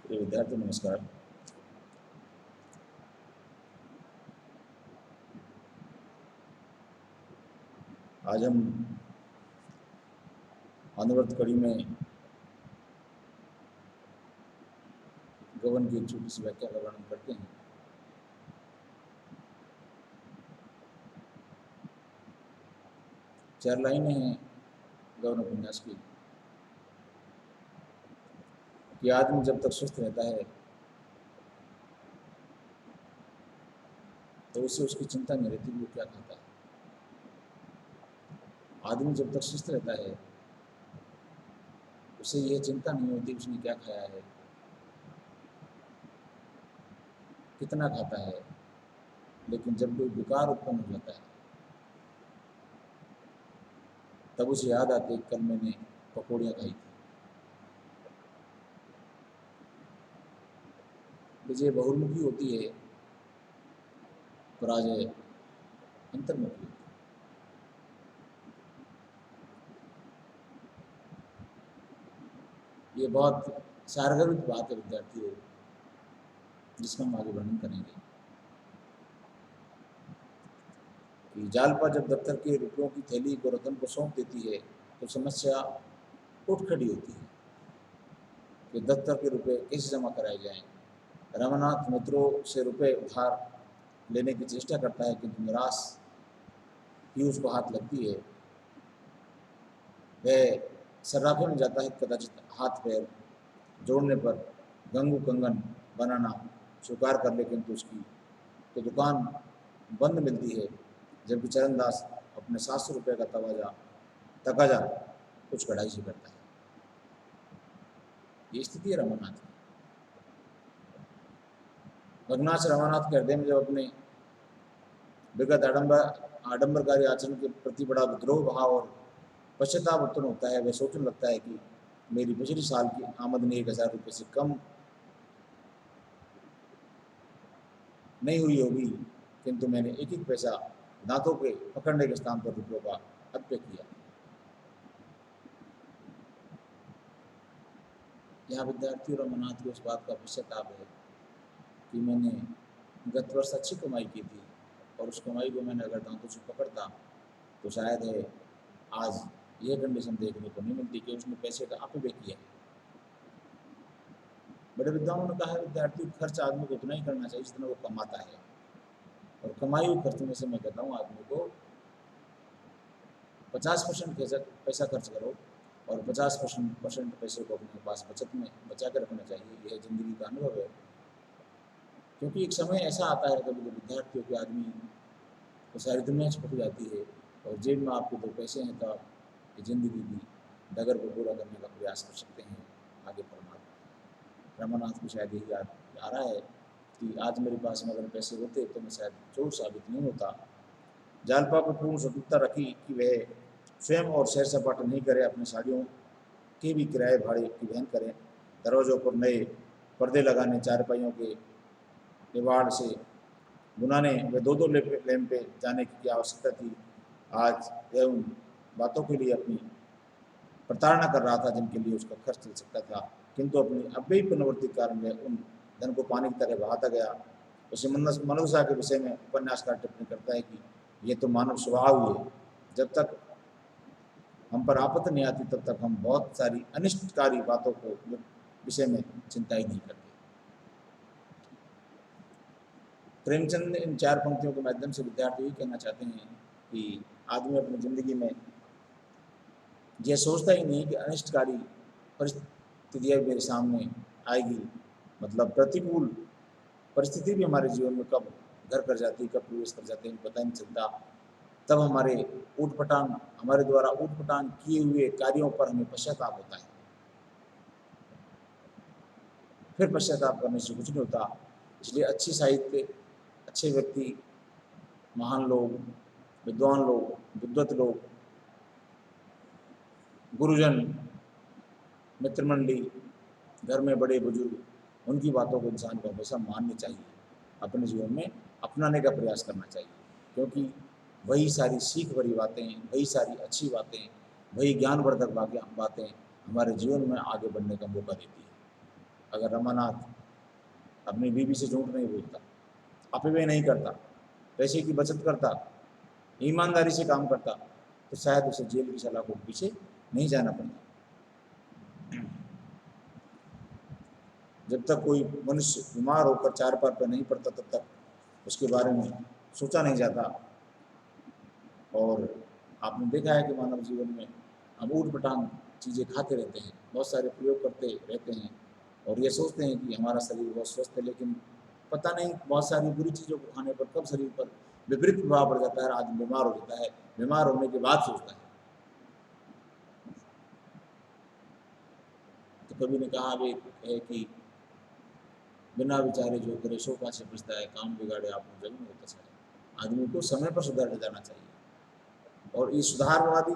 प्रिय विद्यार्थी नमस्कार। आज हम अनुवर्त कड़ी में गबन की एक छोटी सी व्याख्या का वर्णन करते हैं। चार लाइनें हैं गबन उपन्यास की कि आदमी जब तक स्वस्थ रहता है तो उससे उसकी चिंता नहीं रहती कि वो क्या खाता है। आदमी जब तक स्वस्थ रहता है उसे यह चिंता नहीं होती उसने क्या खाया है, कितना खाता है। लेकिन जब कोई विकार उत्पन्न हो जाता है तब उसे याद आती है कल मैंने पकौड़ियाँ खाई थी। विजय बहुर्मुखी होती है, पराजय अंतर्मुखी। ये बहुत सारगर्भित बात है विद्यार्थियों, जिसका हम आगे वर्णन करेंगे कि जालपा जब दफ्तर के रुपयों की थैली को रतन को सौंप देती है तो समस्या उठ खड़ी होती है कि दफ्तर के रुपए कैसे जमा कराए जाएं। रमानाथ मित्रों से रुपए उधार लेने की चेष्टा करता है किंतु निराश ही उसको हाथ लगती है। वह सर्राफे में जाता है, कदाचित हाथ पैर जोड़ने पर गंगू कंगन बनाना स्वीकार कर ले, किंतु उसकी तो दुकान बंद मिलती है। जबकि चरणदास अपने 700 रुपये का तकाजा कुछ कढ़ाई से करता है। ये स्थिति है रमानाथ की। भगनाथ रमानाथ के हृदय में जब अपने विगत आडंबरकारी आचरण के प्रति बड़ा विद्रोह भाव और पश्चाताप उत्पन्न होता है, वह सोचने लगता है कि मेरी पिछले साल की आमदनी 1000 रुपये से कम नहीं हुई होगी, किंतु मैंने एक एक पैसा दांतों के पकड़ने के स्थान पर रुपयों का अपव्यय किया। यहाँ विद्यार्थी रमानाथ को उस बात का पश्चाताप है कि मैंने गत वर्ष अच्छी कमाई की थी और उस कमाई को मैंने अगर दांतों से पकड़ता तो शायद है आज ये कंडीशन देखने को नहीं मिलती कि उसने पैसे का अपव्यय किया है। बड़े विद्वानों ने कहा है विद्यार्थी खर्च आदमी को उतना ही करना चाहिए जितना वो कमाता है, और कमाई हुई खर्च में से मैं कहता हूँ आदमी को 50% पैसा खर्च करो और 50% पैसे को अपने पास बचत में बचा कर रखना चाहिए। यह जिंदगी का अनुभव है। क्योंकि एक समय ऐसा आता है कभी कभी विद्यार्थियों के आदमी तो सारी दुनिया छूट जाती है और जेब में आपके 2 पैसे हैं तो आप जिंदगी की डगर को पूरा करने का प्रयास कर सकते हैं। आगे परमात्मा रमानाथ को शायद यही याद आ रहा है कि आज मेरे पास में अगर पैसे होते तो मैं शायद चोर साबित नहीं होता। जालपा को पूर्ण स्वतंत्रता रखी कि वह स्वयं और सैर सपाटा नहीं करे, अपने साड़ियों के भी किराए भाड़े की वहन करें, दरवाजों पर नए पर्दे लगाने, चारपाइयों के किवाड़ से बुनाने व दो दो लैंपे जाने की क्या आवश्यकता थी। आज वह उन बातों के लिए अपनी प्रताड़ना कर रहा था जिनके लिए उसका खर्च चल सकता था, किंतु अपनी अव्ययी पुनर्वृत्ति के कारण वह उन धन को पानी की तरह बहाता गया। उसे मनुष्य के विषय में उपन्यासकार टिप्पणी करता है कि ये तो मानव स्वभाव ही है, जब तक हम पर आपत्ति नहीं आती तब तक हम बहुत सारी अनिष्टकारी बातों को विषय में चिंता ही नहीं करते। प्रेमचंद ने इन 4 पंक्तियों के माध्यम से विद्यार्थी कहना चाहते हैं कि आदमी अपनी जिंदगी में यह सोचता ही नहीं कि अनिष्टकारी परिस्थितियाँ मेरे सामने आएगी, मतलब प्रतिकूल परिस्थिति भी हमारे जीवन में कब घर कर जाती है, कब प्रवेश कर जाती है, पता नहीं चलता। तब हमारे द्वारा ऊटपटांग किए हुए कार्यों पर हमें पश्चाताप होता है। फिर पश्चाताप करने से कुछ नहीं होता। इसलिए अच्छी साहित्य, अच्छे व्यक्ति, महान लोग, विद्वान लोग, विद्वत लोग, गुरुजन, मित्रमंडली, घर में बड़े बुजुर्ग, उनकी बातों को इंसान को हमेशा माननी चाहिए, अपने जीवन में अपनाने का प्रयास करना चाहिए, क्योंकि वही सारी सीख भरी बातें, वही सारी अच्छी बातें, वही ज्ञानवर्धक बातें हमारे जीवन में आगे बढ़ने का मौका देती है। अगर रमानाथ अपनी बीवी से झूठ नहीं बोलता, अपव्यय नहीं करता, पैसे की बचत करता, ईमानदारी से काम करता, तो शायद उसे जेल की सलाखों के पीछे नहीं जाना पड़ता। जब तक कोई मनुष्य बीमार होकर चारपाई पर नहीं पड़ता, तब तक उसके बारे में सोचा नहीं जाता। और आपने देखा है कि मानव जीवन में हम ऊट-पटांग चीज़ें खाते रहते हैं, बहुत सारे प्रयोग करते रहते हैं और ये सोचते हैं कि हमारा शरीर बहुत स्वस्थ है, लेकिन पता नहीं बहुत सारी बुरी चीज़ों को खाने पर कब शरीर पर विपरीत प्रभाव पड़ जाता है और आदमी बीमार हो जाता है। बीमार होने के बाद सोचता है। तो कवि ने कहा भी है कि बिना विचारे जो करे सो पाछे पछताए, काम बिगाड़े आपको जग में होता है। आदमी को समय पर सुधर जाना चाहिए। और ये सुधारवादी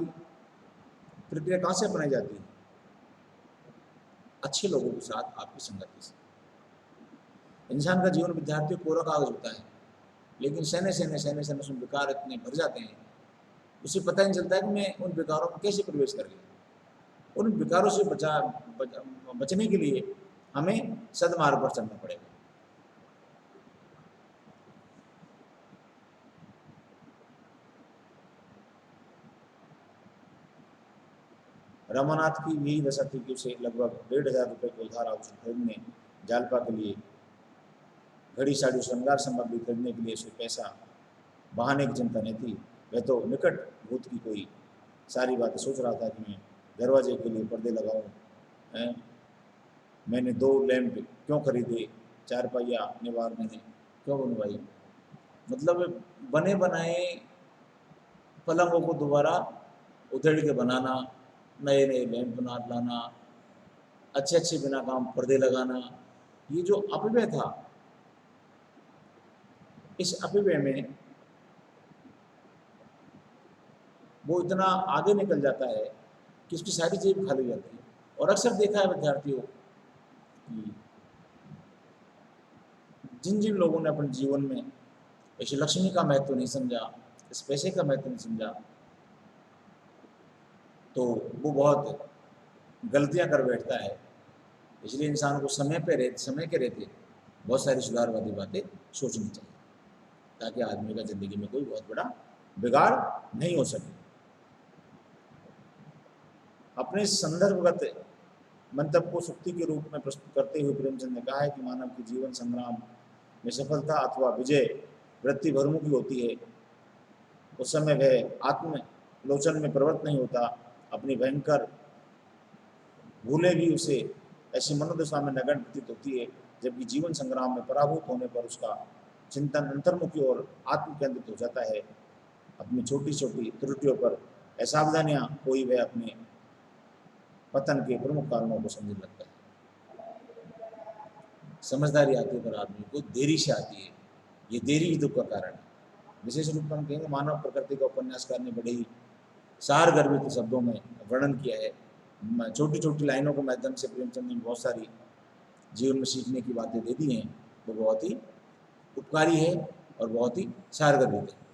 प्रक्रिया कहाँ से अपनाई जाती है? अच्छे लोगों के साथ आपकी संगति से। इंसान का जीवन विद्यार्थी कोरा कागज होता है, लेकिन सहने उसमें विकार इतने भर जाते हैं, उसे पता ही नहीं चलता है कि मैं उन विकारों में कैसे प्रवेश कर गया। उन विकारों से बचने के लिए हमें सद्मार्ग पर चलना पड़ेगा। रमानाथ की यही दशा थी कि उसे लगभग 1,500 रुपये के उधार आभूषण खरीदने, जालपा के लिए घड़ी, साड़ी, श्रृंगार सामग्री खरीदने के लिए उसे पैसा बहाने की चिंता नहीं थी। वह तो निकट भूत की कोई सारी बातें सोच रहा था कि मैं दरवाजे के लिए पर्दे लगाऊं, मैंने 2 लैंप क्यों खरीदे, 4 पहिया निवार मैंने क्यों बनवाई। मतलब बने बनाए पलंगों को दोबारा उधेड़ के बनाना, नए नए लैंप बना लाना, अच्छे अच्छे बिना काम पर्दे लगाना, ये जो अपव्यय था, इस अपव्यय में वो इतना आगे निकल जाता है कि उसकी सारी जेब खाली हो जाती है। और अक्सर देखा है विद्यार्थियों कि जिन जिन लोगों ने अपने जीवन में इस लक्ष्मी का महत्व नहीं समझा, इस पैसे का महत्व नहीं समझा, तो वो बहुत गलतियां कर बैठता है। इसलिए इंसान को समय के रहते बहुत सारी सुधारवादी बातें सोचनी चाहिए, ताकि आदमी का जिंदगी में कोई बहुत बड़ा बिगाड़ नहीं हो सके। अपने संदर्भगत मंतव्य को सुक्ति के रूप में प्रस्तुत करते हुए प्रेमचंद ने कहा है कि मानव की जीवन संग्राम में सफलता अथवा विजय वृत्ति भरमुखी होती है। उस समय वह आत्मलोचन में प्रवृत्त नहीं होता, अपनी भयंकर भूलें भी उसे ऐसी मनोदशा में नगण्य प्रतीत होती है, जबकि जीवन संग्राम में पराभूत होने पर उसका चिंतन अंतर्मुखी और आत्म केंद्रित हो जाता है। अपनी छोटी छोटी त्रुटियों पर असावधानियां कोई वह अपने पतन के प्रमुख कारणों को समझने लगता है। समझदारी आती पर आदमी को देरी से आती है, ये देरी ही दुख का कारण है। विशेष रूप में हम कहेंगे मानव प्रकृति का उपन्यासकार ने बड़े ही सारगर्भित शब्दों में वर्णन किया है। छोटी छोटी लाइनों के माध्यम से प्रेमचंद ने बहुत सारी जीवन में सीखने की बातें दे दी हैं। वो बहुत ही उपकारी है और बहुत ही सारगर्भित है।